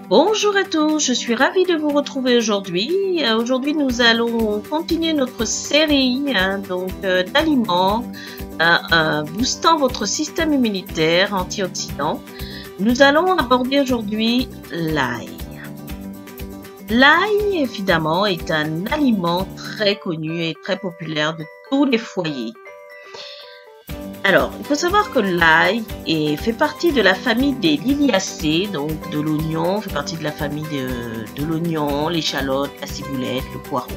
Bonjour à tous, je suis ravie de vous retrouver aujourd'hui. Aujourd'hui, nous allons continuer notre série d'aliments boostant votre système immunitaire antioxydant. Nous allons aborder aujourd'hui l'ail. L'ail, évidemment, est un aliment très connu et très populaire de tous les foyers. Alors, il faut savoir que l'ail fait partie de la famille des liliacées, donc de l'oignon, fait partie de la famille de l'oignon, l'échalote, la ciboulette, le poireau.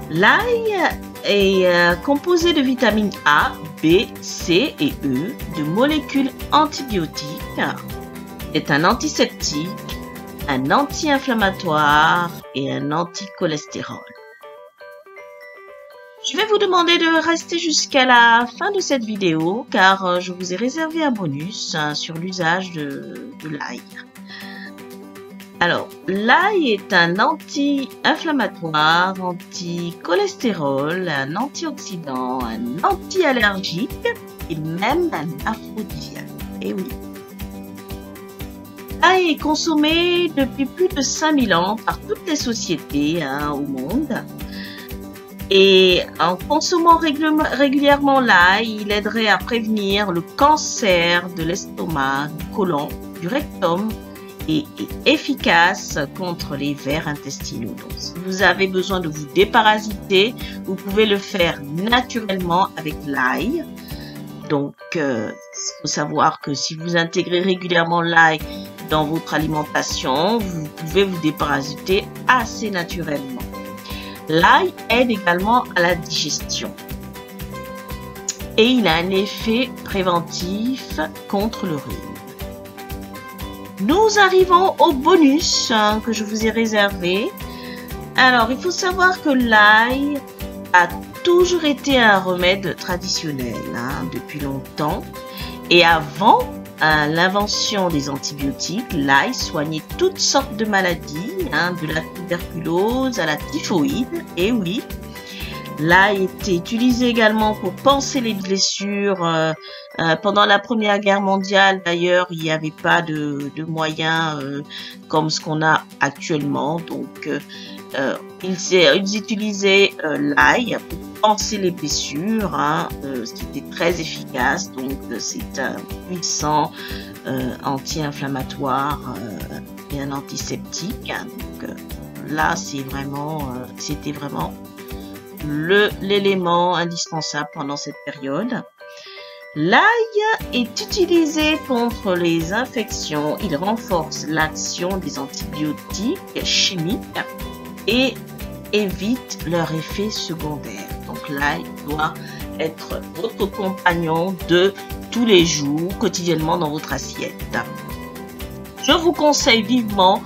L'ail est composé de vitamines A, B, C et E, de molécules antibiotiques. C'est un antiseptique, un anti-inflammatoire et un anti-cholestérol. Je vais vous demander de rester jusqu'à la fin de cette vidéo car je vous ai réservé un bonus sur l'usage de l'ail. Alors, l'ail est un anti-inflammatoire, anti-cholestérol, un antioxydant, un anti-allergique et même un aphrodisiaque. Et oui. L'ail est consommé depuis plus de 5000 ans par toutes les sociétés au monde. Et en consommant régulièrement l'ail, il aiderait à prévenir le cancer de l'estomac, du côlon, du rectum et est efficace contre les vers intestinaux. Donc, si vous avez besoin de vous déparasiter, vous pouvez le faire naturellement avec l'ail. Donc, il faut savoir que si vous intégrez régulièrement l'ail dans votre alimentation, vous pouvez vous déparasiter assez naturellement. L'ail aide également à la digestion et il a un effet préventif contre le rhume. Nous arrivons au bonus que je vous ai réservé. Alors, il faut savoir que l'ail a toujours été un remède traditionnel depuis longtemps et avant l'invention des antibiotiques, l'ail soignait toutes sortes de maladies, de la tuberculose à la typhoïde, et oui. L'ail était utilisé également pour panser les blessures. Pendant la Première Guerre mondiale, d'ailleurs, il n'y avait pas de moyens comme ce qu'on a actuellement. Donc, ils utilisaient l'ail pour panser les blessures, ce qui était très efficace. Donc, c'est un puissant anti-inflammatoire et un antiseptique. Donc, là, c'était vraiment l'élément indispensable pendant cette période. L'ail est utilisé contre les infections. Il renforce l'action des antibiotiques chimiques et évite leur effet secondaire. Donc l'ail doit être votre compagnon de tous les jours, quotidiennement dans votre assiette. Je vous conseille vivement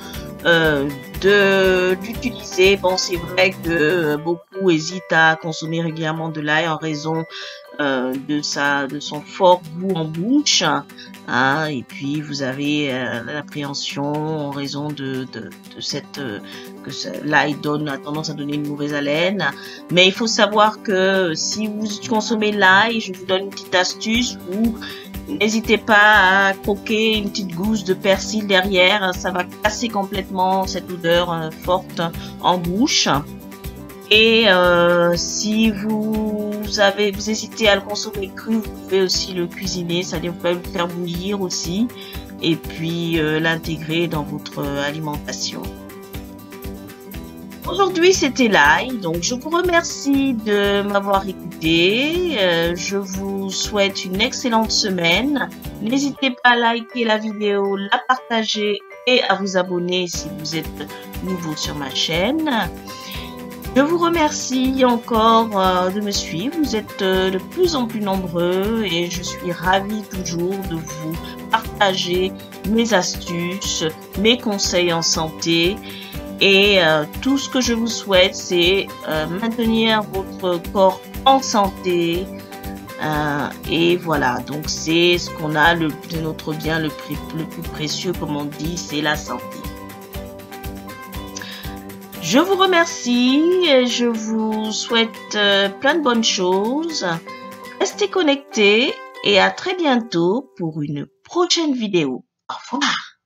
d'utiliser. Bon, c'est vrai que beaucoup hésitent à consommer régulièrement de l'ail en raison de son fort goût en bouche, et puis vous avez l'appréhension en raison de cette que l'ail a tendance à donner une mauvaise haleine. Mais il faut savoir que si vous consommez l'ail, je vous donne une petite astuce. N'hésitez pas à croquer une petite gousse de persil derrière, ça va casser complètement cette odeur forte en bouche. Et si vous hésitez à le consommer cru, vous pouvez aussi le cuisiner, c'est-à-dire vous pouvez le faire bouillir aussi et puis l'intégrer dans votre alimentation. Aujourd'hui, c'était l'ail, donc je vous remercie de m'avoir écouté. Je vous souhaite une excellente semaine. N'hésitez pas à liker la vidéo, la partager et à vous abonner si vous êtes nouveau sur ma chaîne. Je vous remercie encore de me suivre. Vous êtes de plus en plus nombreux et je suis ravie toujours de vous partager mes astuces, mes conseils en santé. Et tout ce que je vous souhaite, c'est maintenir votre corps en santé. Et voilà, donc c'est ce qu'on a de notre bien le plus précieux, comme on dit, c'est la santé. Je vous remercie et je vous souhaite plein de bonnes choses. Restez connectés et à très bientôt pour une prochaine vidéo. Au revoir.